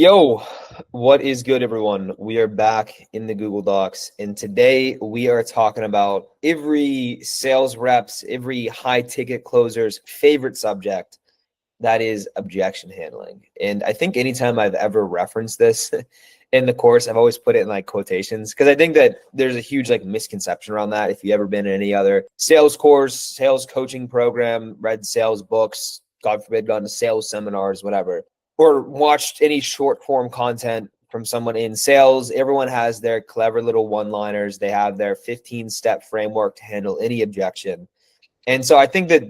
Yo, what is good, everyone? We are back in the Google Docs, and today we are talking about every sales rep's, every high ticket closer's favorite subject, that is objection handling. And I think anytime I've ever referenced this in the course, I've always put it in like quotations because I think that there's a huge like misconception around that. If you've ever been in any other sales course, sales coaching program, read sales books, God forbid, gone to sales seminars, whatever, or watched any short form content from someone in sales, everyone has their clever little one-liners. They have their 15-step framework to handle any objection. And so I think that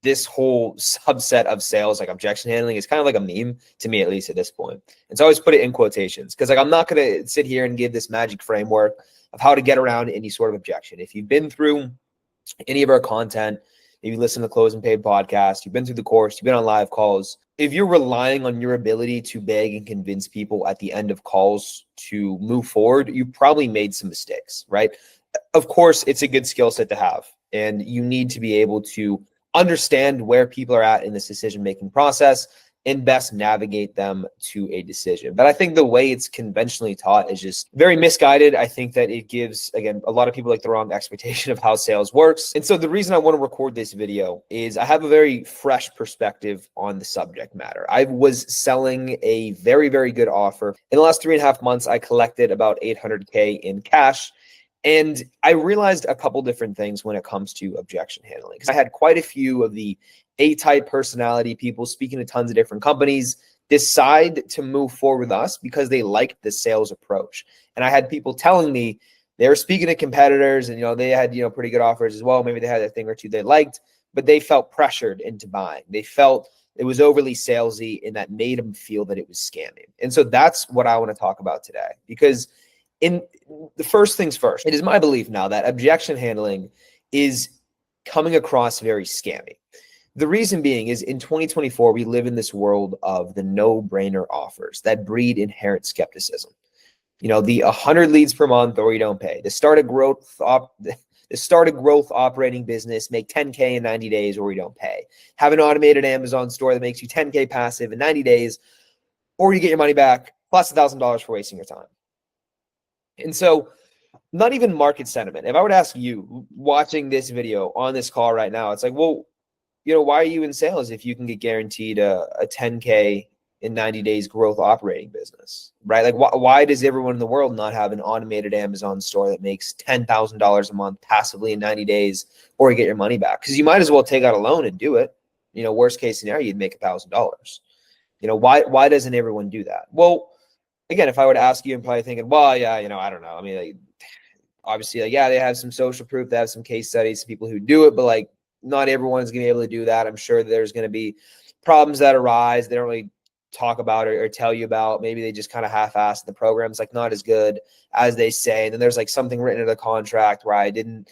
this whole subset of sales, like objection handling, is kind of like a meme to me, at least at this point. And so I always put it in quotations because like I'm not going to sit here and give this magic framework of how to get around any sort of objection. If you've been through any of our content, if you listen to the Close and Paid podcast, you've been through the course, you've been on live calls, if you're relying on your ability to beg and convince people at the end of calls to move forward, you probably made some mistakes, right? Of course, it's a good skill set to have, and you need to be able to understand where people are at in this decision-making process and best navigate them to a decision. But I think the way it's conventionally taught is just very misguided. I think that it gives, again, a lot of people like the wrong expectation of how sales works. And so the reason I want to record this video is I have a very fresh perspective on the subject matter. I was selling a very, very good offer. In the last 3.5 months, I collected about $800K in cash. And I realized a couple different things when it comes to objection handling, because I had quite a few of the A-type personality people speaking to tons of different companies decide to move forward with us because they liked the sales approach. And I had people telling me they were speaking to competitors and, they had, pretty good offers as well. Maybe they had a thing or two they liked, but they felt pressured into buying. They felt it was overly salesy, and that made them feel that it was scamming. And so that's what I want to talk about today, because in the first things first, it is my belief now that objection handling is coming across very scammy. The reason being is in 2024, we live in this world of the no-brainer offers that breed inherent skepticism. The 100 leads per month or you don't pay. The start a growth operating business, make 10K in 90 days or you don't pay. Have an automated Amazon store that makes you 10K passive in 90 days or you get your money back plus $1,000 for wasting your time. And so not even market sentiment. If I were to ask you watching this video on this call right now, it's like, well, why are you in sales if you can get guaranteed a 10K in 90 days growth operating business, right? Like why does everyone in the world not have an automated Amazon store that makes $10,000 a month passively in 90 days or you get your money back? Because you might as well take out a loan and do it. Worst case scenario, you'd make $1,000. Why doesn't everyone do that? Well, again, if I were to ask you, I'm probably thinking, well, yeah, I don't know. I mean, obviously, yeah, they have some social proof, they have some case studies, people who do it, but not everyone's going to be able to do that. I'm sure there's going to be problems that arise. They don't really talk about or tell you about. Maybe they just kind of half-ass the program's not as good as they say. And then there's something written in the contract where I didn't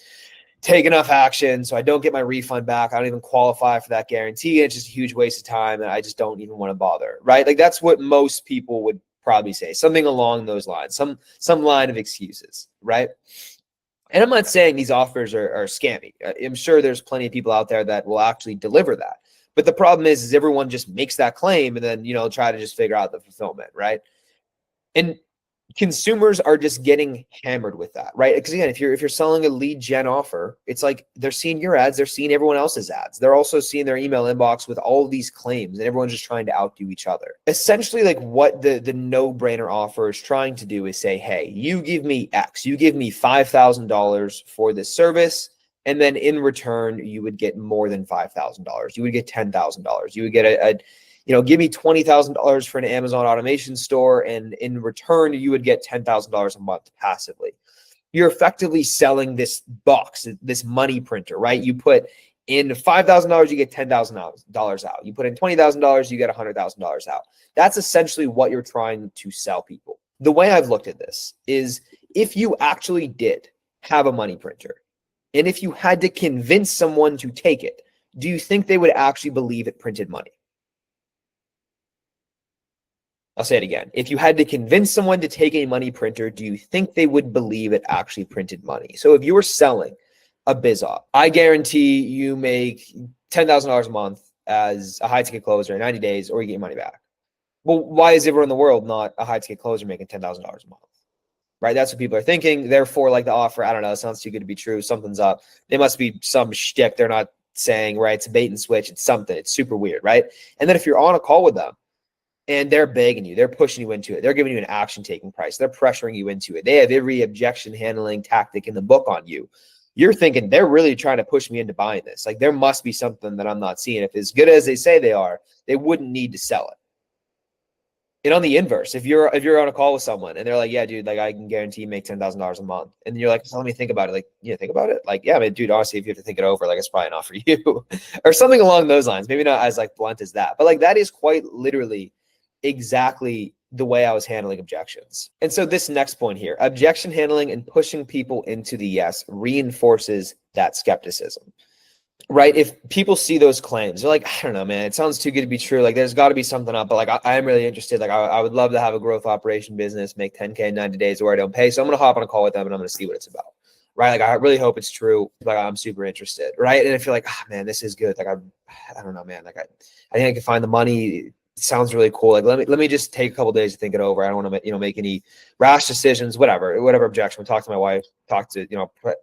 take enough action, so I don't get my refund back. I don't even qualify for that guarantee. It's just a huge waste of time, and I just don't even want to bother, right? That's what most people would probably say, something along those lines, some line of excuses, right? And I'm not saying these offers are scammy. I'm sure there's plenty of people out there that will actually deliver that. But the problem is everyone just makes that claim and then, try to just figure out the fulfillment, right? And consumers are just getting hammered with that, right? Because again, if you're selling a lead gen offer, it's like they're seeing your ads, they're seeing everyone else's ads. They're also seeing their email inbox with all of these claims, and everyone's just trying to outdo each other. Essentially, what the no-brainer offer is trying to do is say, hey, you give me X, you give me $5,000 for this service, and then in return, you would get more than $5,000. You would get $10,000. You would get give me $20,000 for an Amazon automation store, and in return, you would get $10,000 a month passively. You're effectively selling this box, this money printer, right? You put in $5,000, you get $10,000 out. You put in $20,000, you get $100,000 out. That's essentially what you're trying to sell people. The way I've looked at this is if you actually did have a money printer, and if you had to convince someone to take it, do you think they would actually believe it printed money? I'll say it again. If you had to convince someone to take a money printer, do you think they would believe it actually printed money? So if you were selling a biz op, I guarantee you make $10,000 a month as a high ticket closer in 90 days, or you get your money back. Well, why is everyone in the world not a high ticket closer making $10,000 a month? Right? That's what people are thinking. Therefore, like the offer, I don't know, it sounds too good to be true. Something's up. There must be some shtick they're not saying, right? It's a bait and switch. It's something. It's super weird, right? And then if you're on a call with them and they're begging you, they're pushing you into it, they're giving you an action taking price, they're pressuring you into it, they have every objection handling tactic in the book on you. You're thinking they're really trying to push me into buying this. Like there must be something that I'm not seeing. If as good as they say they are, they wouldn't need to sell it. And on the inverse, if you're on a call with someone and they're like, yeah, dude, like I can guarantee you make $10,000 a month. And you're like, so let me think about it. Like, think about it. Like, yeah, I mean, dude, honestly, if you have to think it over, like it's probably not for you or something along those lines. Maybe not as like blunt as that, but like that is quite literally exactly the way I was handling objections. And so this next point here, objection handling and pushing people into the yes reinforces that skepticism. Right? If people see those claims, they're like, I don't know, man, it sounds too good to be true. Like there's got to be something up, but like I am really interested. Like I would love to have a growth operation business, make 10K in 90 days where I don't pay. So I'm going to hop on a call with them and I'm going to see what it's about. Right? Like I really hope it's true. Like I'm super interested. Right? And I feel like, man, this is good. Like I don't know, man. Like I think I can find the money. It sounds really cool. Like let me just take a couple days to think it over. I don't want to make any rash decisions, whatever objection. Talk to my wife, talk to,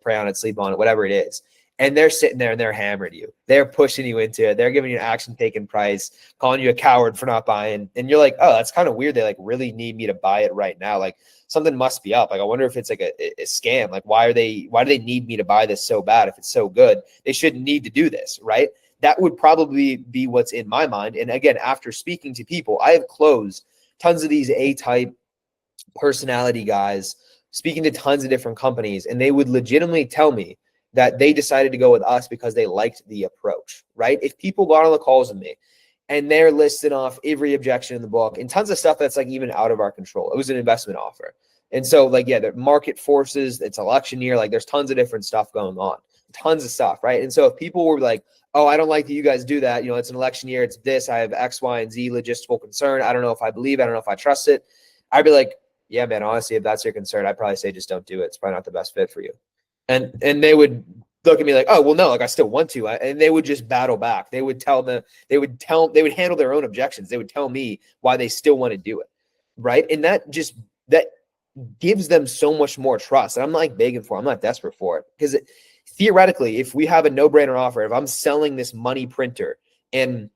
pray on it, sleep on it, whatever it is. And they're sitting there and they're hammering you. They're pushing you into it. They're giving you an action taken price, calling you a coward for not buying. And you're like, oh, that's kind of weird. They like really need me to buy it right now. Like something must be up. Like I wonder if it's like a scam. Like why do they need me to buy this so bad? If it's so good, they shouldn't need to do this, right? That would probably be what's in my mind. And again, after speaking to people, I have closed tons of these A-type personality guys, speaking to tons of different companies, and they would legitimately tell me that they decided to go with us because they liked the approach, right? If people got on the calls with me and they're listing off every objection in the book and tons of stuff that's like even out of our control, it was an investment offer. And so like, yeah, the market forces, it's election year, like there's tons of different stuff going on, tons of stuff, right? And so if people were like, oh, I don't like that you guys do that, it's an election year, it's this, I have X, Y, and Z logistical concern, I don't know if I believe, I don't know if I trust it, I'd be like, yeah, man, honestly, if that's your concern, I'd probably say just don't do it. It's probably not the best fit for you. And they would look at me like, oh, well, no, like I still want to. And they would just battle back. They would handle their own objections. They would tell me why they still want to do it. Right. And that gives them so much more trust. And I'm not like begging for it. I'm not desperate for it. Because theoretically, if we have a no-brainer offer, if I'm selling this money printer, and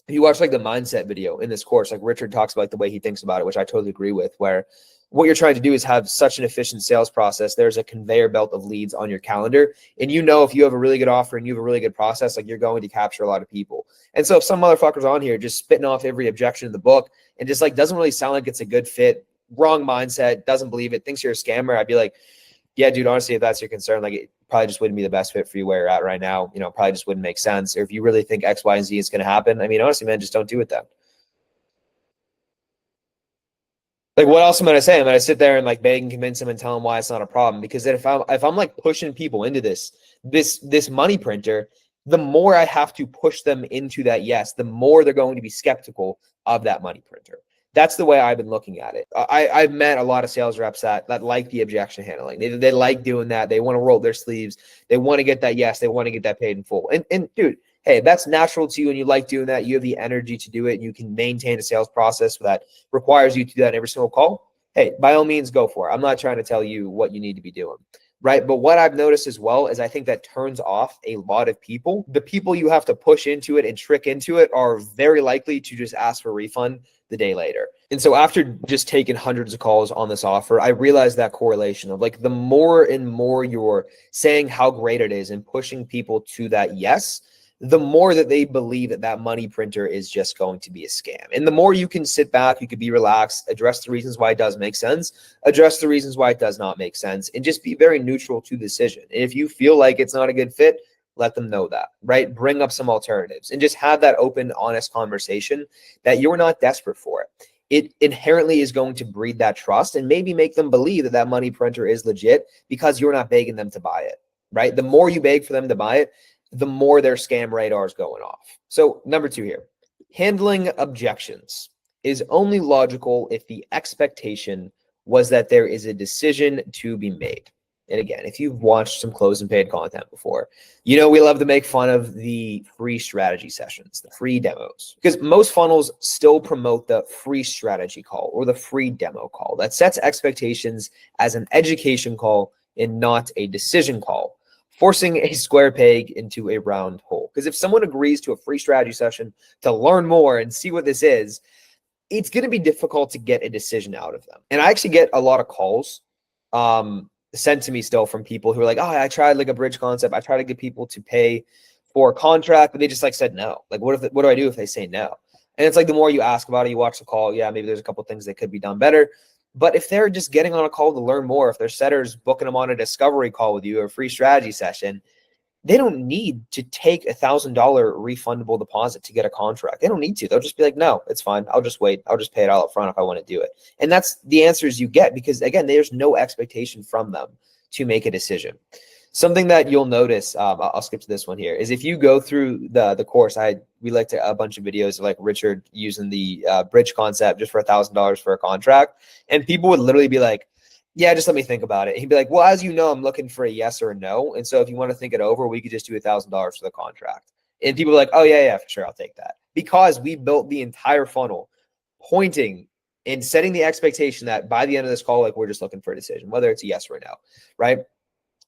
if you watch like the mindset video in this course, like Richard talks about like the way he thinks about it, which I totally agree with, where what you're trying to do is have such an efficient sales process. There's a conveyor belt of leads on your calendar. And if you have a really good offer and you have a really good process, like you're going to capture a lot of people. And so if some motherfucker's on here just spitting off every objection in the book and just like doesn't really sound like it's a good fit, wrong mindset, doesn't believe it, thinks you're a scammer, I'd be like, yeah, dude, honestly, if that's your concern, like it probably just wouldn't be the best fit for you where you're at right now. Probably just wouldn't make sense. Or if you really think X, Y, and Z is going to happen, I mean, honestly, man, just don't do it then. Like, what else am I going to say? I'm going to sit there and like beg and convince them and tell them why it's not a problem. Because then if I'm like pushing people into this money printer, the more I have to push them into that yes, the more they're going to be skeptical of that money printer. That's the way I've been looking at it. I've met a lot of sales reps that like the objection handling. They like doing that. They want to roll their sleeves. They want to get that yes. They want to get that paid in full. And dude, hey, that's natural to you and you like doing that. You have the energy to do it. And you can maintain a sales process that requires you to do that in every single call. Hey, by all means, go for it. I'm not trying to tell you what you need to be doing. Right. But what I've noticed as well is I think that turns off a lot of people. The people you have to push into it and trick into it are very likely to just ask for a refund the day later. And so after just taking hundreds of calls on this offer, I realized that correlation of like the more and more you're saying how great it is and pushing people to that yes, the more that they believe that money printer is just going to be a scam. And the more you can sit back, you could be relaxed, address the reasons why it does make sense, address the reasons why it does not make sense, and just be very neutral to the decision. And if you feel like it's not a good fit, let them know that, right? Bring up some alternatives and just have that open, honest conversation that you're not desperate for it. It inherently is going to breed that trust and maybe make them believe that money printer is legit because you're not begging them to buy it, right? The more you beg for them to buy it, the more their scam radar is going off. So number 2 here, handling objections is only logical if the expectation was that there is a decision to be made. And again, if you've watched some close and paid content before, you know we love to make fun of the free strategy sessions, the free demos, because most funnels still promote the free strategy call or the free demo call that sets expectations as an education call and not a decision call, forcing a square peg into a round hole. Because if someone agrees to a free strategy session to learn more and see what this is, it's going to be difficult to get a decision out of them. And I actually get a lot of calls sent to me still from people who are like, oh, I tried like a bridge concept. I tried to get people to pay for a contract, but they just like said no. Like, what do I do if they say no? And it's like, the more you ask about it, you watch the call. Yeah, maybe there's a couple of things that could be done better. But if they're just getting on a call to learn more, if their setter's booking them on a discovery call with you or a free strategy session, they don't need to take $1,000 refundable deposit to get a contract. They don't need to. They'll just be like, no, it's fine. I'll just wait. I'll just pay it all up front if I want to do it. And that's the answers you get because, again, there's no expectation from them to make a decision. Something that you'll notice, I'll skip to this one here, is if you go through the course, we like to a bunch of videos of like Richard using the bridge concept just for $1,000 for a contract. And people would literally be like, yeah, just let me think about it. He'd be like, well, as you know, I'm looking for a yes or a no. And so if you want to think it over, we could just do $1,000 for the contract. And people are like, oh, yeah, for sure. I'll take that. Because we built the entire funnel pointing and setting the expectation that by the end of this call, like we're just looking for a decision, whether it's a yes or a no, right?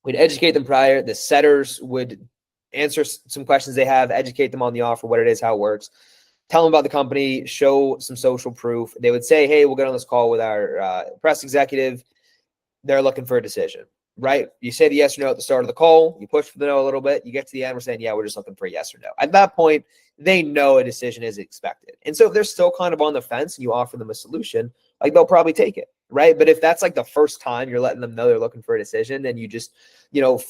We'd educate them prior. The setters would answer some questions they have, educate them on the offer, what it is, how it works. Tell them about the company, show some social proof. They would say, hey, we'll get on this call with our press executive. They're looking for a decision, right? You say the yes or no at the start of the call. You push for the no a little bit. You get to the end, we're saying, yeah, we're just looking for a yes or no. At that point, they know a decision is expected. And so if they're still kind of on the fence and you offer them a solution, like they'll probably take it, right? But if that's like the first time you're letting them know they're looking for a decision and you just,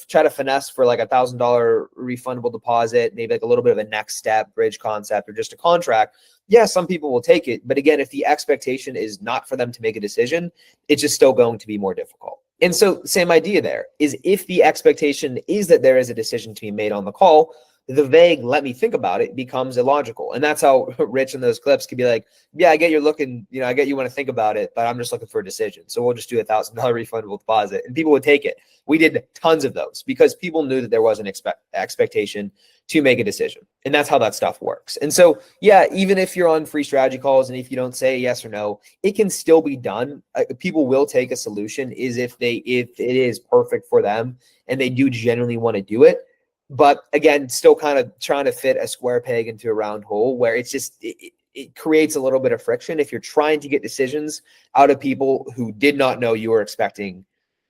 try to finesse for like $1,000 refundable deposit, maybe like a little bit of a next step bridge concept or just a contract, yeah, some people will take it. But again, if the expectation is not for them to make a decision, it's just still going to be more difficult. And so same idea there is if the expectation is that there is a decision to be made on the call, the vague, let me think about it becomes illogical. And that's how Rich in those clips could be like, yeah, I get you're looking, I get you want to think about it, but I'm just looking for a decision. So we'll just do $1,000 refundable deposit and people would take it. We did tons of those because people knew that there was an expectation to make a decision. And that's how that stuff works. And so, yeah, even if you're on free strategy calls and if you don't say yes or no, it can still be done. People will take a solution if it is perfect for them and they do genuinely want to do it. But again, still kind of trying to fit a square peg into a round hole where it's just, it creates a little bit of friction if you're trying to get decisions out of people who did not know you were expecting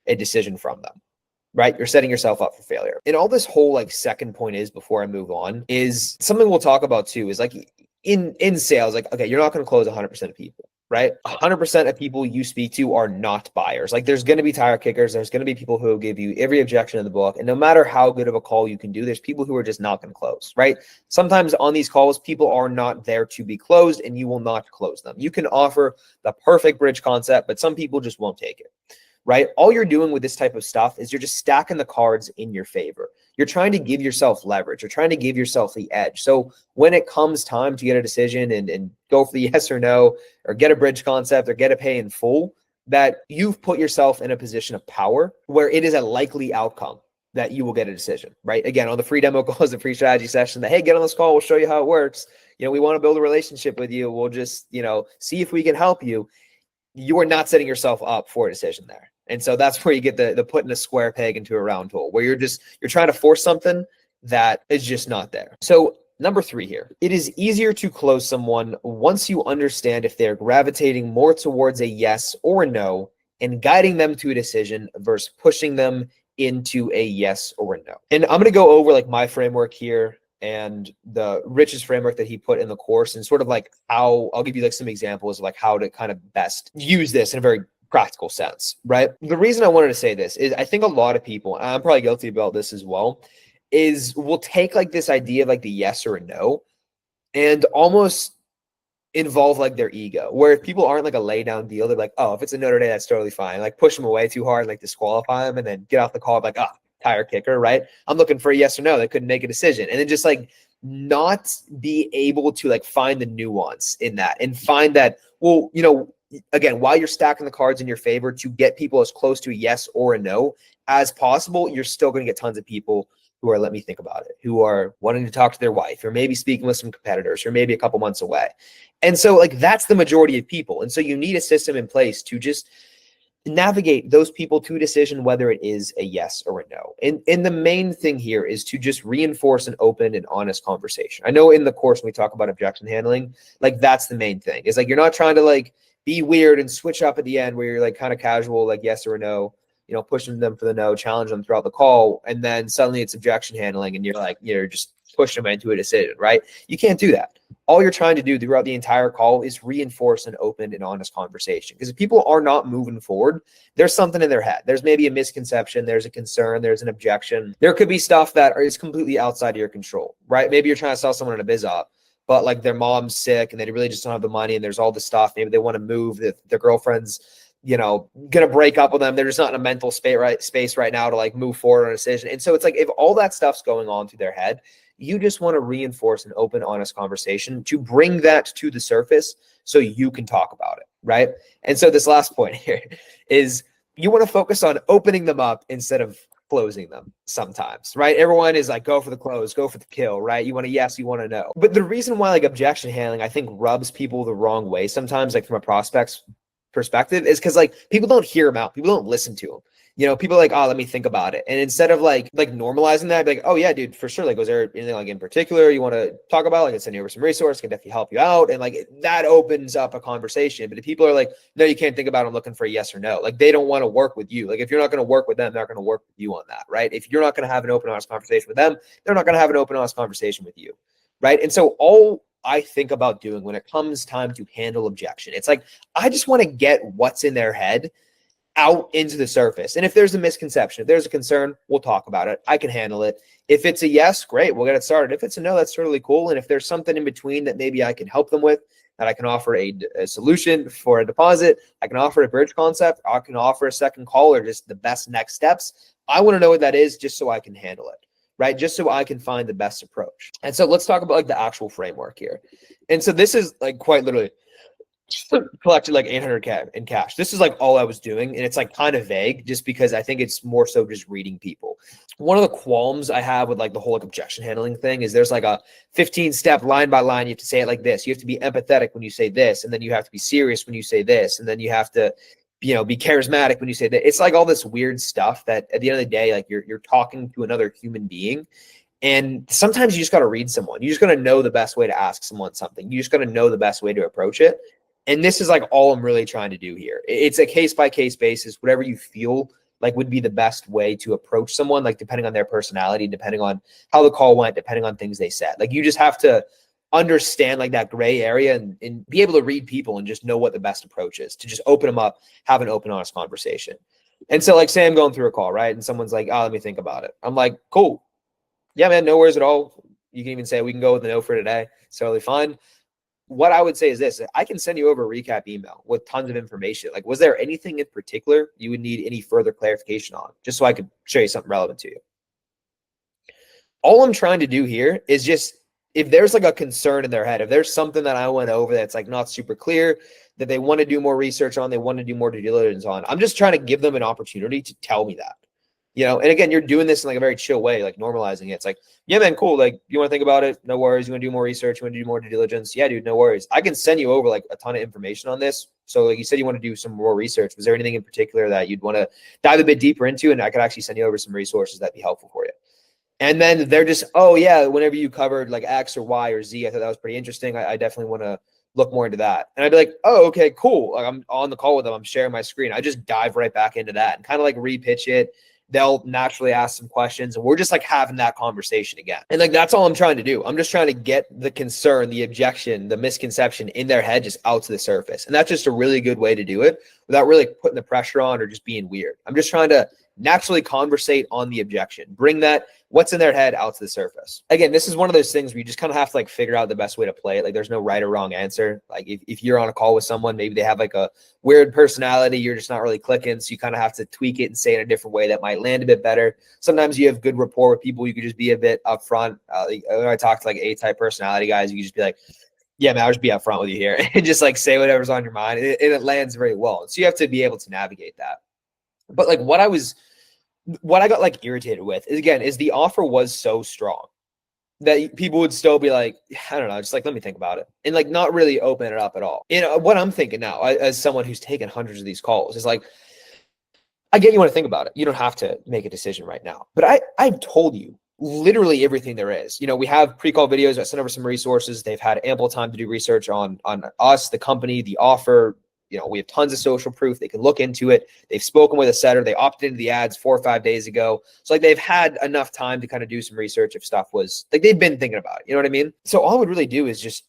a decision from them, right? You're setting yourself up for failure. And all this whole like second point is, before I move on, is something we'll talk about too, is like in sales, like, okay, you're not going to close 100% of people, right? 100% of people you speak to are not buyers. Like there's going to be tire kickers. There's going to be people who will give you every objection in the book. And no matter how good of a call you can do, there's people who are just not going to close, right? Sometimes on these calls, people are not there to be closed and you will not close them. You can offer the perfect bridge concept, but some people just won't take it, right? All you're doing with this type of stuff is you're just stacking the cards in your favor. You're trying to give yourself leverage. You're trying to give yourself the edge. So when it comes time to get a decision and go for the yes or no, or get a bridge concept or get a pay in full, that you've put yourself in a position of power where it is a likely outcome that you will get a decision, right? Again, on the free demo call is a free strategy session that, hey, get on this call. We'll show you how it works. We want to build a relationship with you. We'll just, see if we can help you. You are not setting yourself up for a decision there. And so that's where you get the putting a square peg into a round hole, where you're trying to force something that is just not there. So number 3 here, it is easier to close someone once you understand if they're gravitating more towards a yes or a no and guiding them to a decision versus pushing them into a yes or a no. And I'm going to go over like my framework here and the Rich's framework that he put in the course, and sort of like how I'll give you like some examples of like how to kind of best use this in a very practical sense, right? The reason I wanted to say this is I think a lot of people, and I'm probably guilty about this as well, is we'll take like this idea of like the yes or a no and almost involve like their ego, where if people aren't like a lay down deal, they're like, oh, if it's a no today, that's totally fine. Like push them away too hard, like disqualify them and then get off the call like, tire kicker, right? I'm looking for a yes or no. They couldn't make a decision. And then just like not be able to like find the nuance in that and find that, well, again, while you're stacking the cards in your favor to get people as close to a yes or a no as possible, you're still going to get tons of people who are, let me think about it, who are wanting to talk to their wife, or maybe speaking with some competitors, or maybe a couple months away. And so like that's the majority of people. And so you need a system in place to just navigate those people to a decision, whether it is a yes or a no. And the main thing here is to just reinforce an open and honest conversation. I know in the course when we talk about objection handling, like that's the main thing. Is like you're not trying to like be weird and switch up at the end where you're like kind of casual, like yes or a no, you know, pushing them for the no, challenge them throughout the call, and then suddenly it's objection handling and you're like, you're just pushing them into a decision, right? You can't do that. All you're trying to do throughout the entire call is reinforce an open and honest conversation. Because if people are not moving forward, there's something in their head. There's maybe a misconception, there's a concern, there's an objection. There could be stuff that is completely outside of your control, right? Maybe you're trying to sell someone in a biz op, but like their mom's sick and they really just don't have the money and there's all this stuff. Maybe they want to move, their girlfriend's, you know, gonna break up with them. They're just not in a mental space right now to like move forward on a decision. And so it's like if all that stuff's going on through their head, you just want to reinforce an open, honest conversation to bring that to the surface so you can talk about it, right? And so this last point here is you want to focus on opening them up instead of closing them sometimes, right? Everyone is like, go for the close, go for the kill, right? You want to yes, you want to no. But the reason why like objection handling, I think rubs people the wrong way sometimes, like from a prospect's perspective, is because like people don't hear them out. People don't listen to them. You know, people are like, oh, let me think about it. And instead of like normalizing that, like, oh yeah, dude, for sure. Like, was there anything like in particular you want to talk about? Like, I can send you over some resource, can definitely help you out. And like that opens up a conversation. But if people are like, no, you can't think about it, I'm looking for a yes or no. Like they don't want to work with you. Like if you're not going to work with them, they're not going to work with you on that, right? If you're not going to have an open, honest conversation with them, they're not going to have an open, honest conversation with you, right? And so all I think about doing when it comes time to handle objection, it's like, I just want to get what's in their head out into the surface. And if there's a misconception, if there's a concern, we'll talk about it. I can handle it. If it's a yes, great, we'll get it started. If it's a no, that's totally cool. And if there's something in between that maybe I can help them with, that I can offer a solution for a deposit, I can offer a bridge concept, I can offer a second call or just the best next steps. I want to know what that is just so I can handle it, right? Just so I can find the best approach. And so let's talk about like the actual framework here. And so this is like quite literally collected like 800K in cash. This is like all I was doing. And it's like kind of vague just because I think it's more so just reading people. One of the qualms I have with like the whole like objection handling thing is there's like a 15-step line by line. You have to say it like this. You have to be empathetic when you say this. And then you have to be serious when you say this. And then you have to, you know, be charismatic when you say that. It's like all this weird stuff that at the end of the day, like you're talking to another human being. And sometimes you just got to read someone. You just got to know the best way to ask someone something. You just got to know the best way to approach it. And this is like all I'm really trying to do here. It's a case by case basis, whatever you feel like would be the best way to approach someone, like depending on their personality, depending on how the call went, depending on things they said. Like you just have to understand like that gray area and be able to read people and just know what the best approach is to just open them up, have an open, honest conversation. And so like say I'm going through a call, right? And someone's like, oh, let me think about it. I'm like, cool. Yeah, man, no worries at all. You can even say we can go with a no for today. It's totally fine. What I would say is this: I can send you over a recap email with tons of information. Like, was there anything in particular you would need any further clarification on, just so I could show you something relevant to you? All I'm trying to do here is just, if there's like a concern in their head, if there's something that I went over that's like not super clear, that they want to do more research on, they want to do more due diligence on, I'm just trying to give them an opportunity to tell me that. You know, and again, you're doing this in like a very chill way, like normalizing it. It's like, yeah, man, cool. Like, you want to think about it? No worries. You want to do more research? You want to do more due diligence? Yeah, dude, no worries. I can send you over like a ton of information on this. So like you said, you want to do some more research. Was there anything in particular that you'd want to dive a bit deeper into? And I could actually send you over some resources that'd be helpful for you. And then they're just, oh yeah, whenever you covered like X or Y or Z, I thought that was pretty interesting. I definitely want to look more into that. And I'd be like, oh, okay, cool. Like I'm on the call with them. I'm sharing my screen. I just dive right back into that and kind of like repitch it. They'll naturally ask some questions and we're just like having that conversation again. And like, that's all I'm trying to do. I'm just trying to get the concern, the objection, the misconception in their head just out to the surface. And that's just a really good way to do it without really putting the pressure on or just being weird. I'm just trying to naturally conversate on the objection, bring that what's in their head out to the surface. Again, this is one of those things where you just kind of have to like figure out the best way to play it. Like there's no right or wrong answer. Like if you're on a call with someone, maybe they have like a weird personality, you're just not really clicking. So you kind of have to tweak it and say it in a different way that might land a bit better. Sometimes you have good rapport with people. You could just be a bit upfront. When I talk to like A-type personality guys, you can just be like, Yeah, man, I'll just be upfront with you here and just like say whatever's on your mind. And it lands very well. So you have to be able to navigate that. But like what I got like irritated with is, again, is the offer was so strong that people would still be like, I don't know, just like, let me think about it, and like not really open it up at all. You know, what I'm thinking now as someone who's taken hundreds of these calls is like, I get you want to think about it. You don't have to make a decision right now. But I've told you literally everything there is. You know, we have pre-call videos. I sent over some resources. They've had ample time to do research on us, the company, the offer. You know, we have tons of social proof. They can look into it. They've spoken with a setter. They opted into the ads 4 or 5 days ago. So like they've had enough time to kind of do some research if stuff was like they've been thinking about it. You know what I mean? So all I would really do is just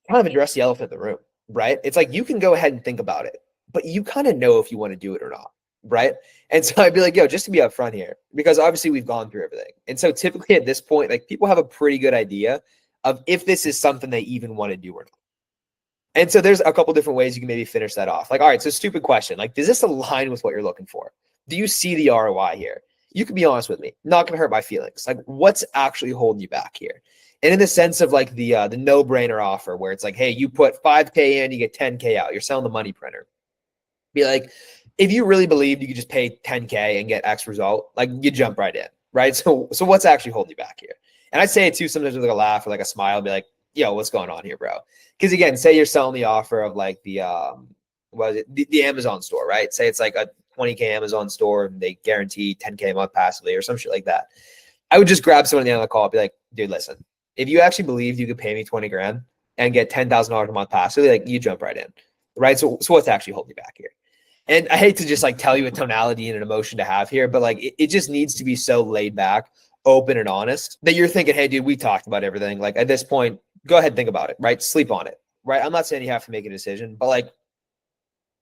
kind of address the elephant in the room, right? It's like you can go ahead and think about it, but you kind of know if you want to do it or not, right? And so I'd be like, yo, just to be upfront here, because obviously we've gone through everything. And so typically at this point, like people have a pretty good idea of if this is something they even want to do or not. And so there's a couple different ways you can maybe finish that off. Like, all right, so stupid question. Like, does this align with what you're looking for? Do you see the ROI here? You can be honest with me. Not going to hurt my feelings. Like, what's actually holding you back here? And in the sense of like the no-brainer offer where it's like, hey, you put 5K in, you get 10K out. You're selling the money printer. Be like, if you really believed you could just pay 10K and get X result, like you jump right in, right? So what's actually holding you back here? And I'd say it too sometimes with like a laugh or like a smile, be like, yo, what's going on here, bro? Because again, say you're selling the offer of like the what is it, the Amazon store, right? Say it's like a 20K Amazon store and they guarantee 10K a month passively or some shit like that. I would just grab someone at the end of the call and be like, dude, listen, if you actually believed you could pay me 20 grand and get $10,000 a month passively, like you jump right in, right? So what's actually holding you back here? And I hate to just like tell you a tonality and an emotion to have here, but like it just needs to be so laid back, open and honest that you're thinking, hey, dude, we talked about everything. Like at this point, go ahead and think about it, right? Sleep on it, right? I'm not saying you have to make a decision, but like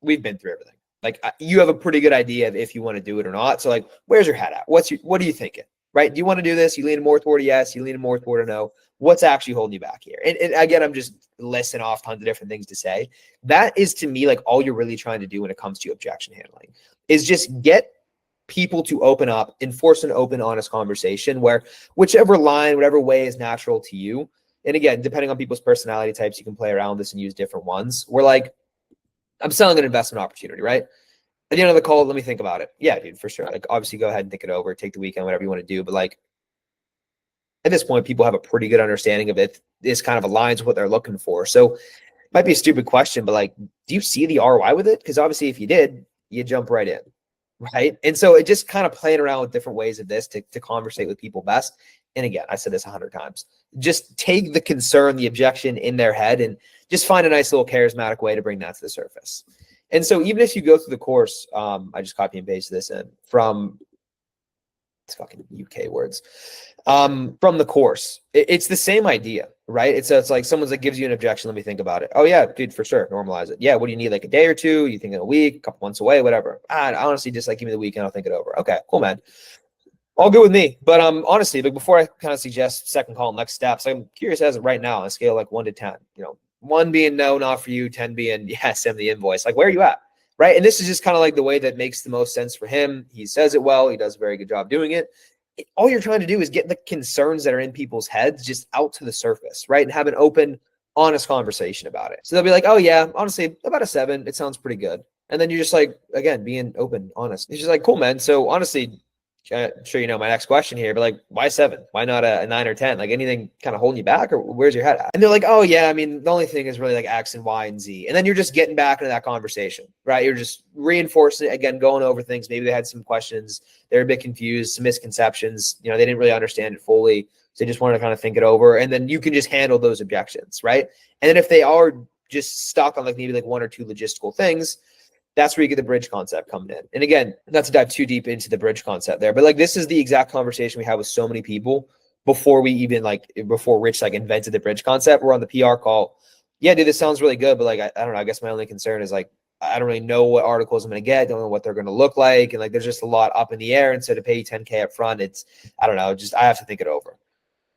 we've been through everything. Like you have a pretty good idea of if you want to do it or not. So like, where's your head at? What are you thinking? Right? Do you want to do this? You lean more toward a yes. You lean more toward a no. What's actually holding you back here? And again, I'm just listing off tons of different things to say. That is to me like all you're really trying to do when it comes to objection handling is just get people to open up, enforce an open, honest conversation where whichever line, whatever way is natural to you. And again, depending on people's personality types, you can play around with this and use different ones. We're like, I'm selling an investment opportunity, right? At the end of the call, let me think about it. Yeah, dude, for sure. Like, obviously, go ahead and think it over, take the weekend, whatever you want to do. But like, at this point, people have a pretty good understanding of it. This kind of aligns with what they're looking for. So, it might be a stupid question, but like, do you see the ROI with it? Because obviously, if you did, you jump right in, right? And so, it just kind of playing around with different ways of this to conversate with people best. And again, I said this 100 times. Just take the concern, the objection in their head, and just find a nice little charismatic way to bring that to the surface. And so even if you go through the course, I just copy and paste this in from it's fucking UK words. From the course, it's the same idea, right? It's like someone's like gives you an objection. Let me think about it. Oh yeah, dude, for sure, normalize it. Yeah, what do you need? Like a day or two? You think in a week, a couple months away, whatever. I honestly just like give me the weekend. I'll think it over. Okay, cool, man. All good with me. But honestly, like before I kind of suggest second call, next steps, I'm curious as of right now on a scale like 1 to 10, you know, 1 being no, not for you, 10 being yes, send the invoice. Like, where are you at? Right. And this is just kind of like the way that makes the most sense for him. He says it well. He does a very good job doing it. All you're trying to do is get the concerns that are in people's heads just out to the surface, right? And have an open, honest conversation about it. So they'll be like, oh yeah, honestly, about a 7. It sounds pretty good. And then you're just like, again, being open, honest. It's just like, cool, man. So honestly, I'm sure you know my next question here, but like, why 7? Why not a 9 or 10? Like anything kind of holding you back, or where's your head at? And they're like, oh yeah, I mean, the only thing is really like X and Y and Z. And then you're just getting back into that conversation, right? You're just reinforcing it again, going over things. Maybe they had some questions. They're a bit confused, some misconceptions. You know, they didn't really understand it fully. So they just wanted to kind of think it over. And then you can just handle those objections, right? And then if they are just stuck on like maybe like 1 or 2 logistical things, that's where you get the bridge concept coming in. And again, not to dive too deep into the bridge concept there, but like this is the exact conversation we had with so many people before Rich like invented the bridge concept. We're on the PR call. Yeah, dude, this sounds really good, but like I don't know. I guess my only concern is like I don't really know what articles I'm going to get. Don't know what they're going to look like, and like there's just a lot up in the air. And so to pay 10K up front, it's I don't know. Just I have to think it over.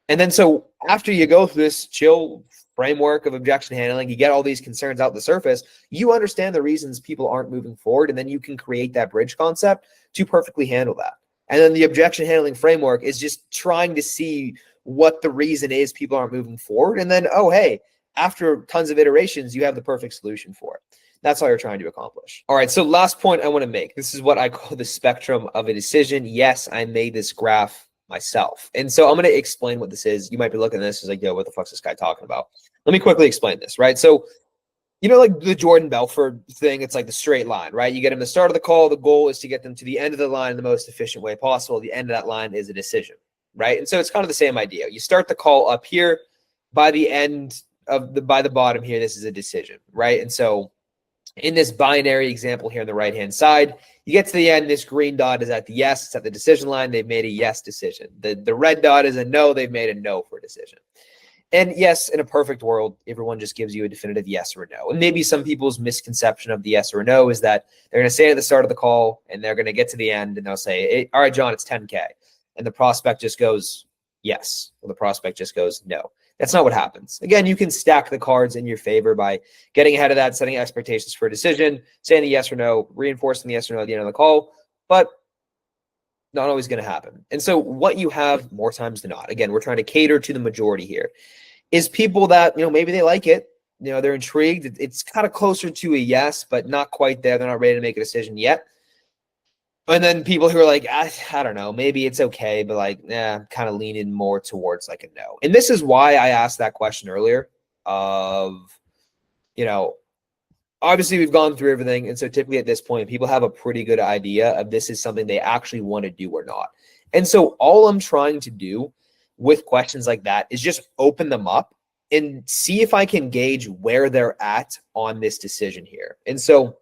And then so after you go through this chill framework of objection handling, you get all these concerns out the surface, you understand the reasons people aren't moving forward, and then you can create that bridge concept to perfectly handle that. And then the objection handling framework is just trying to see what the reason is people aren't moving forward. And then, oh, hey, after tons of iterations, you have the perfect solution for it. That's all you're trying to accomplish. All right, so last point I want to make. This is what I call the spectrum of a decision. Yes, I made this graph myself. And so I'm going to explain what this is. You might be looking at this as like, yo, what the fuck's this guy talking about? Let me quickly explain this, right? So, you know, like the Jordan Belfort thing, it's like the straight line, right? You get them to the start of the call. The goal is to get them to the end of the line in the most efficient way possible. The end of that line is a decision, right? And so it's kind of the same idea. You start the call up here. By the end of by the bottom here, this is a decision, right? And so in this binary example here on the right-hand side, you get to the end, this green dot is at the yes, it's at the decision line. They've made a yes decision. The red dot is a no, they've made a no for a decision. And yes, in a perfect world, everyone just gives you a definitive yes or no. And maybe some people's misconception of the yes or no is that they're going to say it at the start of the call and they're going to get to the end and they'll say, hey, all right, John, it's 10K. And the prospect just goes yes, or the prospect just goes no. That's not what happens. Again, you can stack the cards in your favor by getting ahead of that, setting expectations for a decision, saying the yes or no, reinforcing the yes or no at the end of the call, but not always going to happen. And so what you have more times than not, again, we're trying to cater to the majority here, is people that, you know, maybe they like it, you know, they're intrigued. It's kind of closer to a yes, but not quite there. They're not ready to make a decision yet. And then people who are like, I don't know, maybe it's okay, but like, I'm kind of leaning more towards like a no. And this is why I asked that question earlier of, you know, obviously we've gone through everything. And so typically at this point, people have a pretty good idea of this is something they actually want to do or not. And so all I'm trying to do with questions like that is just open them up and see if I can gauge where they're at on this decision here. And so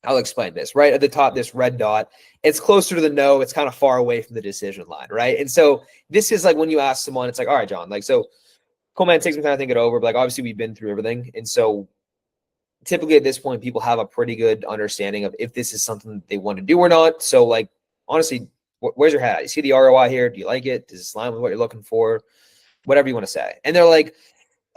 I'll explain this. Right at the top, this red dot, it's closer to the no. It's kind of far away from the decision line, right? And so this is like when you ask someone, it's like, all right, John, like, so cool, man, it takes some time to think it over. But like, obviously, we've been through everything. And so typically at this point, people have a pretty good understanding of if this is something they want to do or not. So like, honestly, where's your head at? You see the ROI here? Do you like it? Does this align with what you're looking for? Whatever you want to say. And they're like,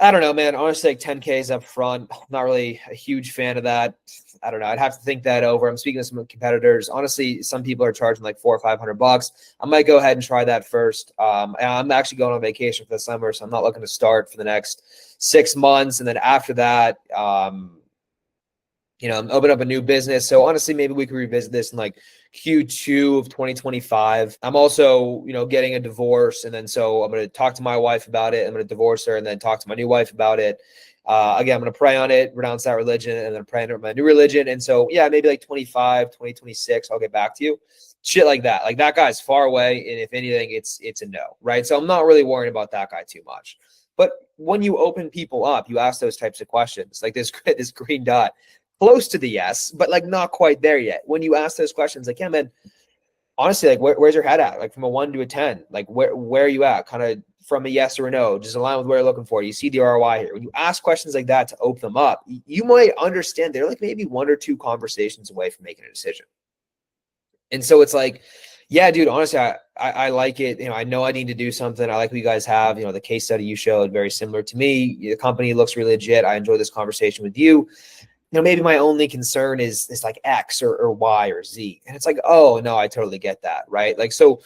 I don't know, man. Honestly, like 10Ks up front. Not really a huge fan of that. I don't know. I'd have to think that over. I'm speaking to some competitors. Honestly, some people are charging like $400 or $500. I might go ahead and try that first. I'm actually going on vacation for the summer, so I'm not looking to start for the next 6 months. And then after that, you know, I'm opening up a new business. So honestly, maybe we could revisit this in like Q2 of 2025. I'm also, you know, getting a divorce. And then so I'm going to talk to my wife about it. I'm going to divorce her and then talk to my new wife about it. Again, I'm going to pray on it, renounce that religion, and then pray on my new religion. And so, yeah, maybe like 2026, I'll get back to you. Shit like that. Like that guy's far away. And if anything, it's a no, right? So I'm not really worrying about that guy too much. But when you open people up, you ask those types of questions, like this green dot, close to the yes, but like not quite there yet. When you ask those questions, like, yeah, man, honestly, like where's your head at? Like from a 1 to a 10, like where are you at? Kind of from a yes or a no, just align with where you're looking for. You see the ROI here. When you ask questions like that to open them up, you might understand they're like maybe 1 or 2 conversations away from making a decision. And so it's like, yeah, dude, honestly, I like it. You know, I know I need to do something. I like what you guys have. You know, the case study you showed, very similar to me. The company looks really legit. I enjoy this conversation with you. You know, maybe my only concern is like X or Y or Z. And it's like, oh, no, I totally get that, right? Like, so,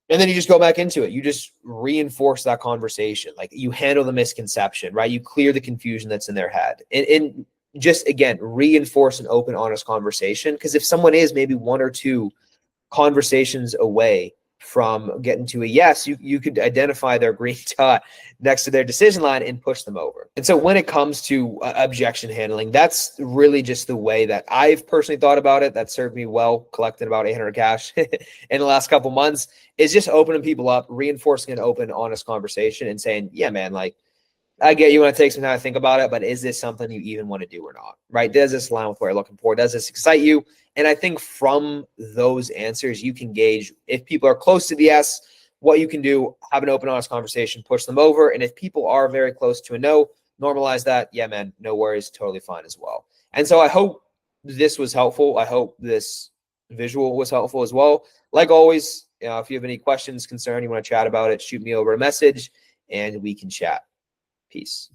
and then you just go back into it. You just reinforce that conversation. Like you handle the misconception, right? You clear the confusion that's in their head. And just, again, reinforce an open, honest conversation. Because if someone is maybe 1 or 2 conversations away from getting to a yes, you could identify their green dot next to their decision line and push them over. And so when it comes to objection handling, that's really just the way that I've personally thought about it. That served me well, collecting about 800 cash in the last couple months, is just opening people up, reinforcing an open, honest conversation and saying, yeah, man, like, I get you want to take some time to think about it, but is this something you even want to do or not, right? Does this align with what you're looking for? Does this excite you? And I think from those answers, you can gauge if people are close to the yes, what you can do, have an open, honest conversation, push them over. And if people are very close to a no, normalize that. Yeah, man, no worries, totally fine as well. And so I hope this was helpful. I hope this visual was helpful as well. Like always, if you have any questions, concern, you want to chat about it, shoot me over a message and we can chat. Peace.